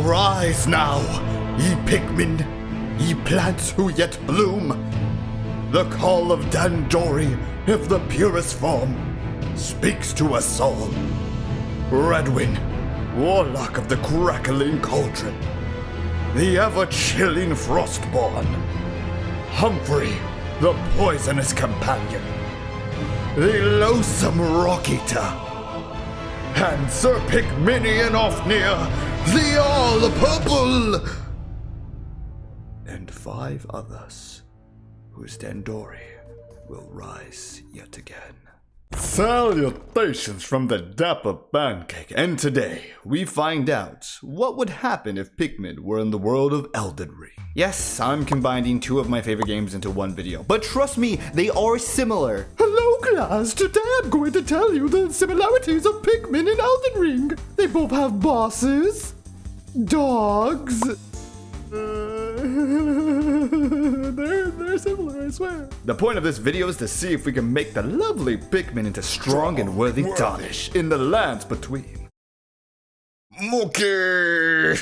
Arise now, ye Pikmin, ye plants who yet bloom. The call of Dandori, of the purest form, speaks to us all. Redwin, warlock of the crackling cauldron, the ever-chilling Frostborn, Humphrey, the poisonous companion, the loathsome Rock-Eater, and Sir Pikminian Ofnir, the all-purple, and 5 others, whose Dandori will rise yet again. Salutations from the Dapper Pancake, and today we find out what would happen if Pikmin were in the world of Elden Ring. Yes, I'm combining 2 of my favorite games into one video, but trust me, they are similar. Hello class, today I'm going to tell you the similarities of Pikmin and Elden Ring. They both have bosses, dogs, they're similar, I swear. The point of this video is to see if we can make the lovely Pikmin into strong and worthy tarnish in the lands between. Okay.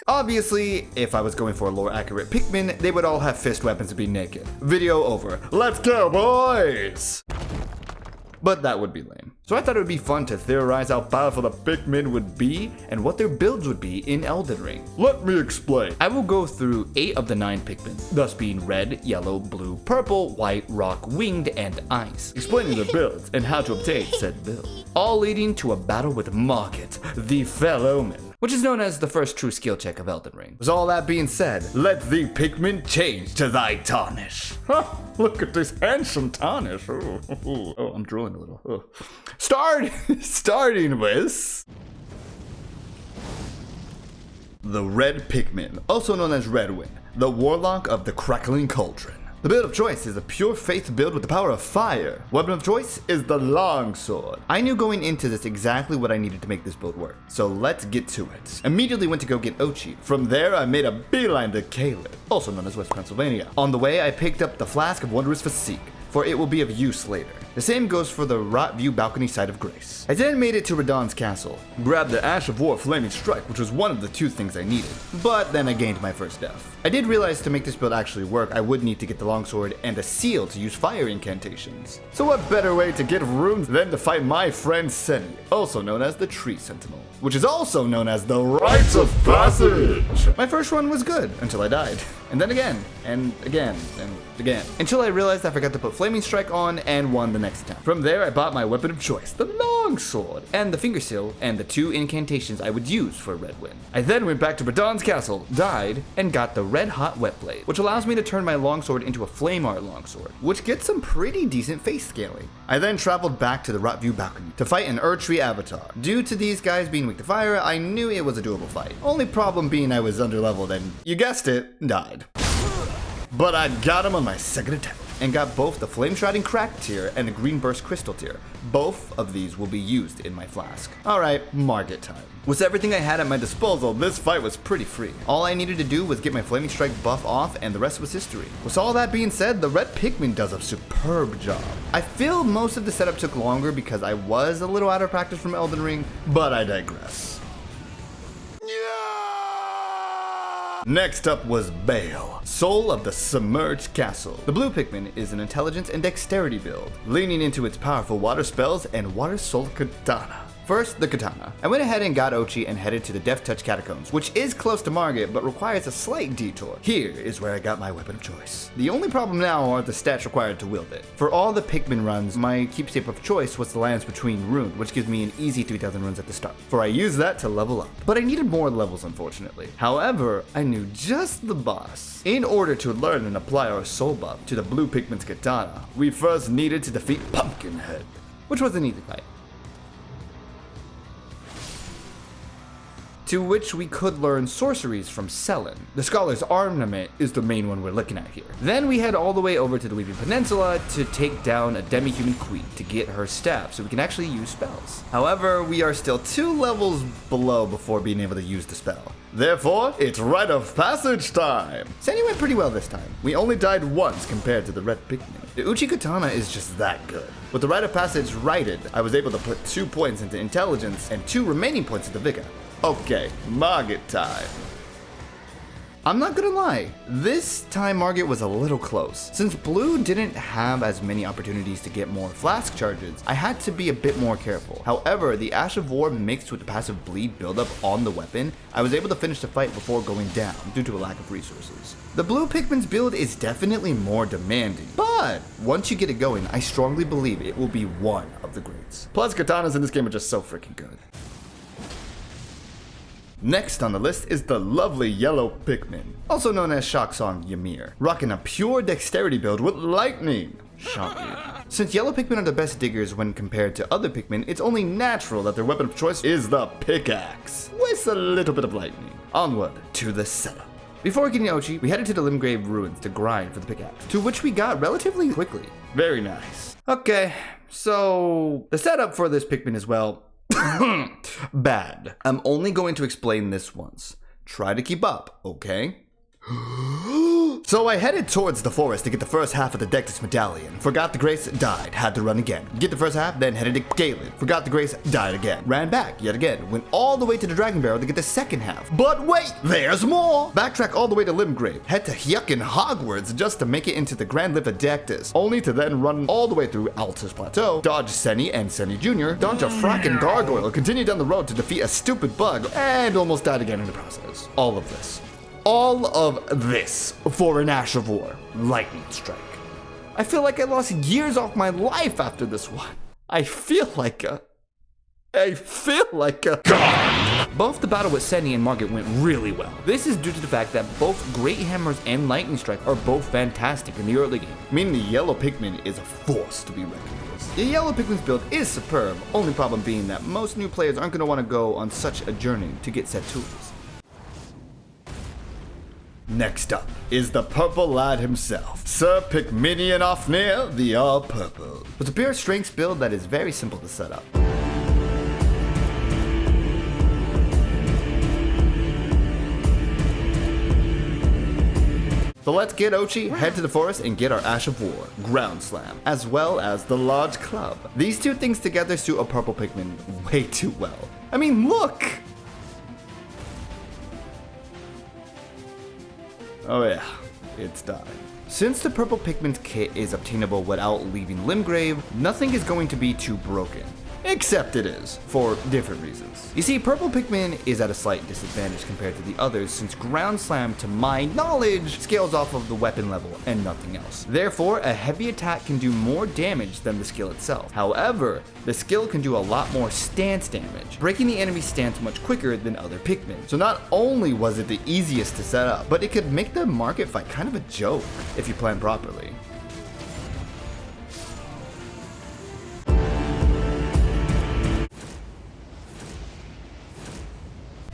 Obviously, if I was going for a lore accurate Pikmin, they would all have fist weapons and be naked. Video over. Let's go, boys! But that would be lame. So I thought it would be fun to theorize how powerful the Pikmin would be and what their builds would be in Elden Ring. Let me explain. I will go through 8 of the 9 Pikmin, thus being red, yellow, blue, purple, white, rock, winged, and ice, explaining their builds and how to obtain said build, all leading to a battle with Market, the Fell Omen, which is known as the first true skill check of Elden Ring. With all that being said, let the Pikmin change to thy tarnish. Ha! Look at this handsome tarnish. Oh, I'm drooling a little. Oh. Starting with the Red Pikmin, also known as Redwin, the warlock of the crackling cauldron. The build of choice is a pure faith build with the power of fire. Weapon of choice is the longsword. I knew going into this exactly what I needed to make this build work, so let's get to it. Immediately went to go get Ochi. From there, I made a beeline to Caleb, also known as West Pennsylvania. On the way, I picked up the Flask of Wondrous Physique, for it will be of use later. The same goes for the Rot View Balcony Side of Grace. I then made it to Radahn's castle, grabbed the Ash of War Flaming Strike, which was one of the 2 things I needed, but then I gained my first death. I did realize to make this build actually work, I would need to get the longsword and a seal to use fire incantations. So what better way to get runes than to fight my friend Senni, also known as the Tree Sentinel, which is also known as the Rites of Passage. My first run was good, until I died. And then again, and again, and again. Until I realized I forgot to put Flaming Strike on and won the next attempt. From there, I bought my weapon of choice, the longsword, and the finger seal, and the 2 incantations I would use for Redwin. I then went back to Radahn's castle, died, and got the Red Hot Wet Blade, which allows me to turn my longsword into a flame art longsword, which gets some pretty decent face scaling. I then traveled back to the Rot View Balcony to fight an Erdtree avatar. Due to these guys being weak to fire, I knew it was a doable fight. Only problem being I was underleveled and, you guessed it, died. But I got him on my second attempt, and got both the Flame Shrouding Crack tier and the Green Burst Crystal tier. Both of these will be used in my flask. Alright, market time. With everything I had at my disposal, this fight was pretty free. All I needed to do was get my Flaming Strike buff off, and the rest was history. With all that being said, the Red Pikmin does a superb job. I feel most of the setup took longer because I was a little out of practice from Elden Ring, but I digress. Next up was Bale, Soul of the Submerged Castle. The blue Pikmin is an intelligence and dexterity build, leaning into its powerful water spells and water soul katana. First, the katana. I went ahead and got Ochi and headed to the Death Touch Catacombs, which is close to Margit but requires a slight detour. Here is where I got my weapon of choice. The only problem now are the stats required to wield it. For all the Pikmin runs, my keepsake of choice was the Lands Between rune, which gives me an easy 3000 runes at the start, for I used that to level up. But I needed more levels, unfortunately. However, I knew just the boss. In order to learn and apply our soul buff to the blue Pikmin's katana, we first needed to defeat Pumpkinhead, which was an easy fight. To which we could learn sorceries from Selen. The Scholar's Armament is the main one we're looking at here. Then we head all the way over to the Weaving Peninsula to take down a demi-human queen to get her staff so we can actually use spells. However, we are still 2 levels below before being able to use the spell. Therefore, it's Rite of Passage time! Senni went pretty well this time. We only died once compared to the Red Pikmin. The Uchi Katana is just that good. With the Rite of Passage righted, I was able to put 2 points into Intelligence and 2 remaining points into Vigor. Okay, Margit time. I'm not gonna lie, this time Margit was a little close. Since blue didn't have as many opportunities to get more flask charges, I had to be a bit more careful. However, the Ash of War mixed with the passive bleed buildup on the weapon, I was able to finish the fight before going down due to a lack of resources. The blue Pikmin's build is definitely more demanding, but once you get it going, I strongly believe it will be one of the greats. Plus, katanas in this game are just so freaking good. Next on the list is the lovely yellow Pikmin, also known as Shocksong Ymir, rocking a pure dexterity build with lightning. Shock you. Since yellow Pikmin are the best diggers when compared to other Pikmin, it's only natural that their weapon of choice is the pickaxe, with a little bit of lightning. Onward to the setup. Before getting Ochi, we headed to the Limgrave ruins to grind for the pickaxe, to which we got relatively quickly. Very nice. Okay, so the setup for this Pikmin is, well, bad. I'm only going to explain this once. Try to keep up, okay? So I headed towards the forest to get the first half of the Dectus Medallion. Forgot the grace, died, had to run again. Get the first half, then headed to Galen. Forgot the grace, died again. Ran back, yet again. Went all the way to the Dragon Barrel to get the second half. But wait, there's more! Backtrack all the way to Limgrave. Head to Hyukin Hogwarts just to make it into the Grand Lift of Dectus. Only to then run all the way through Altus Plateau, dodge Senny and Senny Jr., dodge a frackin' gargoyle, continue down the road to defeat a stupid bug, and almost died again in the process. All of this for an Ash of War lightning strike. I feel like I lost years off my life after this one. I feel like a god. Both the battle with Senny and Margit went really well. This is due to the fact that both Great Hammers and Lightning Strike are both fantastic in the early game, meaning the yellow Pikmin is a force to be reckoned with. The yellow Pikmin's build is superb, only problem being that most new players aren't going to want to go on such a journey to get set tools. Next up is the purple lad himself, Sir Pikminian Ofnir, the all-purple, with a pure strengths build that is very simple to set up. So let's get Ochi, head to the forest, and get our Ash of War, Ground Slam, as well as the Large Club. These two things together suit a purple Pikmin way too well. I mean, look! Oh yeah, it's done. Since the purple Pikmin's kit is obtainable without leaving Limgrave, nothing is going to be too broken. Except it is, for different reasons. You see, purple Pikmin is at a slight disadvantage compared to the others since Ground Slam, to my knowledge, scales off of the weapon level and nothing else. Therefore, a heavy attack can do more damage than the skill itself. However, the skill can do a lot more stance damage, breaking the enemy's stance much quicker than other Pikmin. So not only was it the easiest to set up, but it could make the market fight kind of a joke if you plan properly.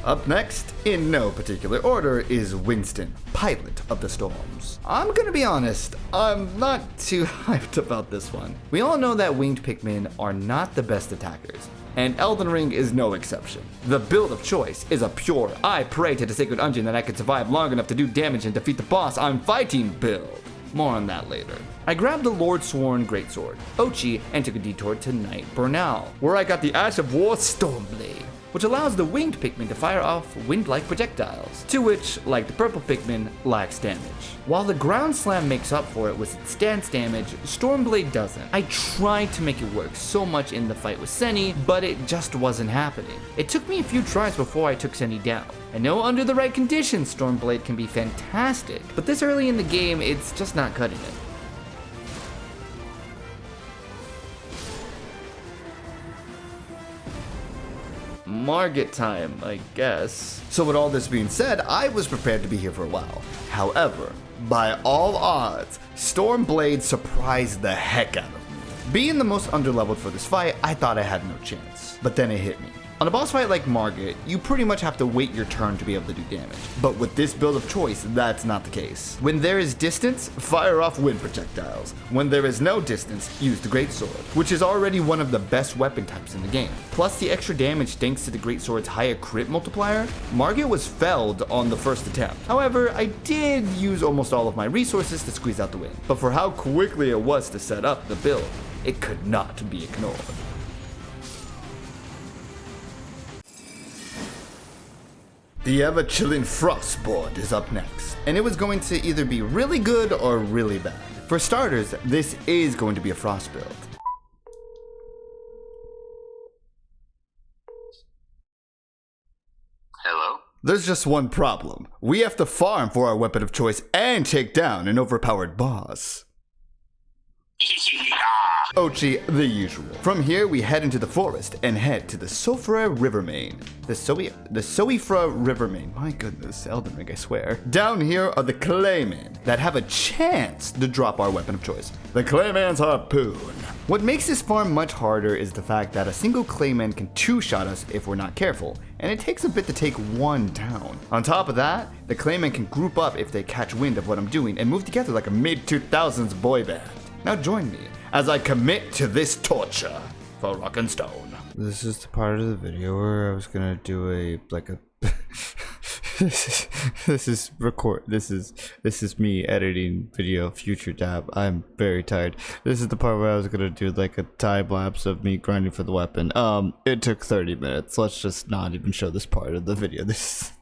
Up next, in no particular order, is Winston, Pilot of the Storms. I'm gonna be honest, I'm not too hyped about this one. We all know that winged Pikmin are not the best attackers, and Elden Ring is no exception. The build of choice is a pure, I pray to the sacred engine that I could survive long enough to do damage and defeat the boss I'm fighting build. More on that later. I grabbed the Lord Sworn Greatsword, Ochi, and took a detour to Night Bernal, where I got the Ash of War Stormblade, which allows the winged Pikmin to fire off wind-like projectiles, to which, like the purple Pikmin, lacks damage. While the Ground Slam makes up for it with its stance damage, Stormblade doesn't. I tried to make it work so much in the fight with Senny, but it just wasn't happening. It took me a few tries before I took Senny down. I know under the right conditions, Stormblade can be fantastic, but this early in the game, it's just not cutting it. Margit time, I guess. So with all this being said, I was prepared to be here for a while. However, by all odds, Stormblade surprised the heck out of me. Being the most underleveled for this fight, I thought I had no chance. But then it hit me. On a boss fight like Margit, you pretty much have to wait your turn to be able to do damage. But with this build of choice, that's not the case. When there is distance, fire off wind projectiles. When there is no distance, use the Greatsword, which is already one of the best weapon types in the game. Plus the extra damage thanks to the Greatsword's higher crit multiplier, Margit was felled on the first attempt. However, I did use almost all of my resources to squeeze out the win. But for how quickly it was to set up the build, it could not be ignored. The ever-chilling Frostboard is up next, and it was going to either be really good or really bad. For starters, this is going to be a Frost build. Hello? There's just one problem. We have to farm for our weapon of choice and take down an overpowered boss. Ochi, the usual. From here, we head into the forest and head to the Sophra River main. The Soifra River main. My goodness, Elden Ring, I swear. Down here are the Claymen that have a chance to drop our weapon of choice, the Clayman's Harpoon. What makes this farm much harder is the fact that a single Clayman can two-shot us if we're not careful, and it takes a bit to take one down. On top of that, the Claymen can group up if they catch wind of what I'm doing and move together like a mid-2000s boy band. Now join me as I commit to this torture for Rock and Stone. This is the part of the video where I was gonna do this is me editing video, future dab. I'm very tired. This is the part where I was gonna do like a time lapse of me grinding for the weapon. It took 30 minutes. Let's just not even show this part of the video. There's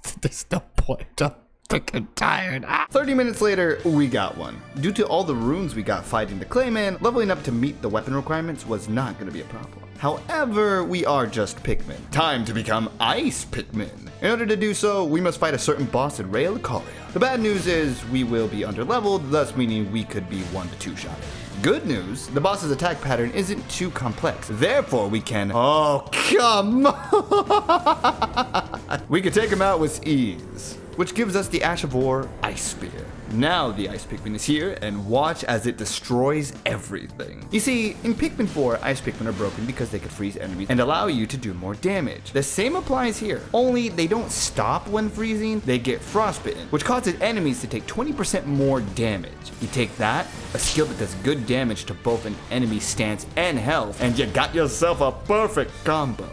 no point. I'm freaking tired. 30 minutes later, we got one. Due to all the runes we got fighting the Clayman, leveling up to meet the weapon requirements was not going to be a problem. However, we are just Pikmin. Time to become Ice Pikmin. In order to do so, we must fight a certain boss in Rail Lucaria. The bad news is we will be underleveled, thus meaning we could be 1 to 2 shot. Good news, the boss's attack pattern isn't too complex. Therefore, we can... Oh, come on! We can take him out with ease, which gives us the Ash of War Ice Spear. Now the Ice Pikmin is here, and watch as it destroys everything. You see, in Pikmin 4, Ice Pikmin are broken because they could freeze enemies and allow you to do more damage. The same applies here, only they don't stop when freezing, they get frostbitten, which causes enemies to take 20% more damage. You take that, a skill that does good damage to both an enemy's stance and health, and you got yourself a perfect combo.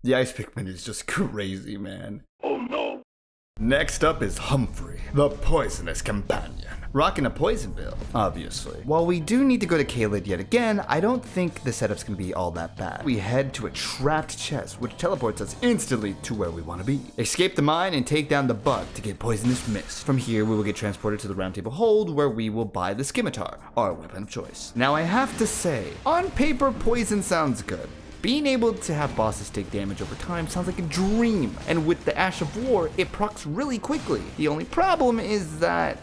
The Ice Pikmin is just crazy, man. Oh no. Next up is Humphrey, the Poisonous Companion. Rocking a poison build, obviously. While we do need to go to Caelid yet again, I don't think the setup's gonna be all that bad. We head to a trapped chest, which teleports us instantly to where we want to be. Escape the mine and take down the bug to get Poisonous Mist. From here, we will get transported to the Round Table Hold, where we will buy the Scimitar, our weapon of choice. Now I have to say, on paper, poison sounds good. Being able to have bosses take damage over time sounds like a dream, and with the Ash of War, it procs really quickly. The only problem is that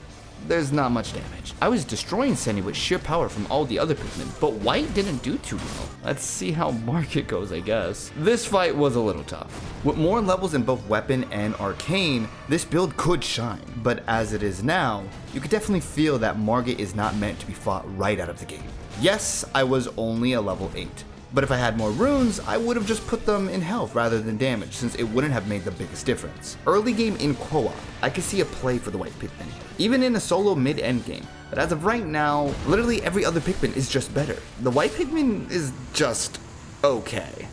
there's not much damage. I was destroying Senny with sheer power from all the other Pikmin, but White didn't do too well. Let's see how Market goes, I guess. This fight was a little tough. With more levels in both Weapon and Arcane, this build could shine, but as it is now, you could definitely feel that Margit is not meant to be fought right out of the gate. Yes, I was only a level 8. But if I had more runes, I would have just put them in health rather than damage, since it wouldn't have made the biggest difference. Early game in co-op, I could see a play for the White Pikmin, even in a solo mid-end game. But as of right now, literally every other Pikmin is just better. The White Pikmin is just okay.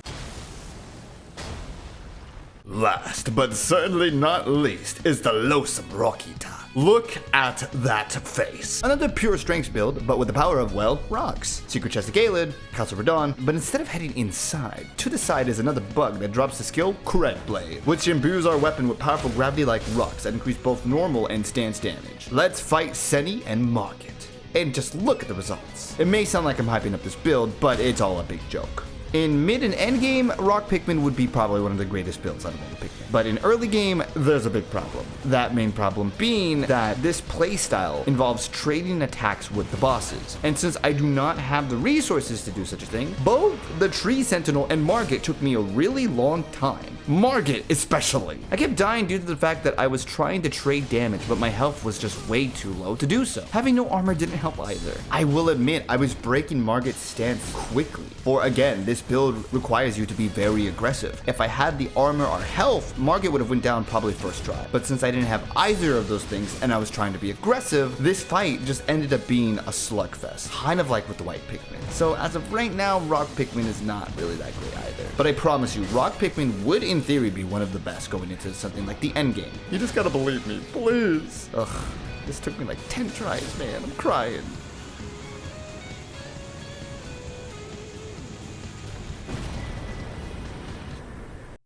Last, but certainly not least, is the Losum Rockita. Look at that face. Another pure strength build, but with the power of, well, rocks. Secret Chest of Caelid, Castle Verdun, but instead of heading inside, to the side is another bug that drops the skill Cred Blade, which imbues our weapon with powerful gravity-like rocks that increase both normal and stance damage. Let's fight Senny and Market, and just look at the results. It may sound like I'm hyping up this build, but it's all a big joke. In mid and end game, Rock Pikmin would be probably one of the greatest builds out of all the Pikmin. But in early game, there's a big problem. That main problem being that this playstyle involves trading attacks with the bosses. And since I do not have the resources to do such a thing, both the Tree Sentinel and Margit took me a really long time. Margit especially. I kept dying due to the fact that I was trying to trade damage, but my health was just way too low to do so. Having no armor didn't help either. I will admit, I was breaking Margit's stance quickly. For again, this build requires you to be very aggressive. If I had the armor or health, Margit would have went down probably first try. But since I didn't have either of those things and I was trying to be aggressive, this fight just ended up being a slugfest, kind of like with the White Pikmin. So as of right now, Rock Pikmin is not really that great either. But I promise you, Rock Pikmin would in theory be one of the best going into something like the endgame. You just gotta believe me, please. Ugh, this took me like 10 tries, man. I'm crying.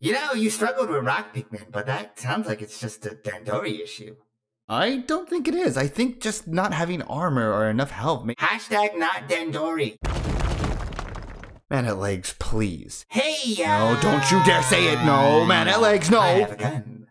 You know, you struggled with rock Pikmin, but that sounds like it's just a Dandori issue. I don't think it is. I think just not having armor or enough health Hashtag not Dandori. Man at legs, please. Hey, No, don't you dare say it. No, man at legs, no. I have a gun.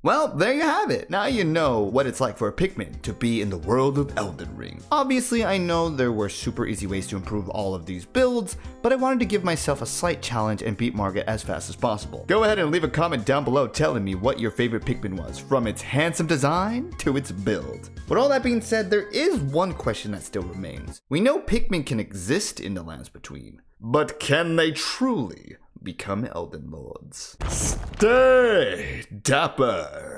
Well, there you have it. Now you know what it's like for a Pikmin to be in the world of Elden Ring. Obviously, I know there were super easy ways to improve all of these builds, but I wanted to give myself a slight challenge and beat Margit as fast as possible. Go ahead and leave a comment down below telling me what your favorite Pikmin was, from its handsome design to its build. With all that being said, there is one question that still remains. We know Pikmin can exist in the lands between, but can they truly become Elden Lords? Stay dapper!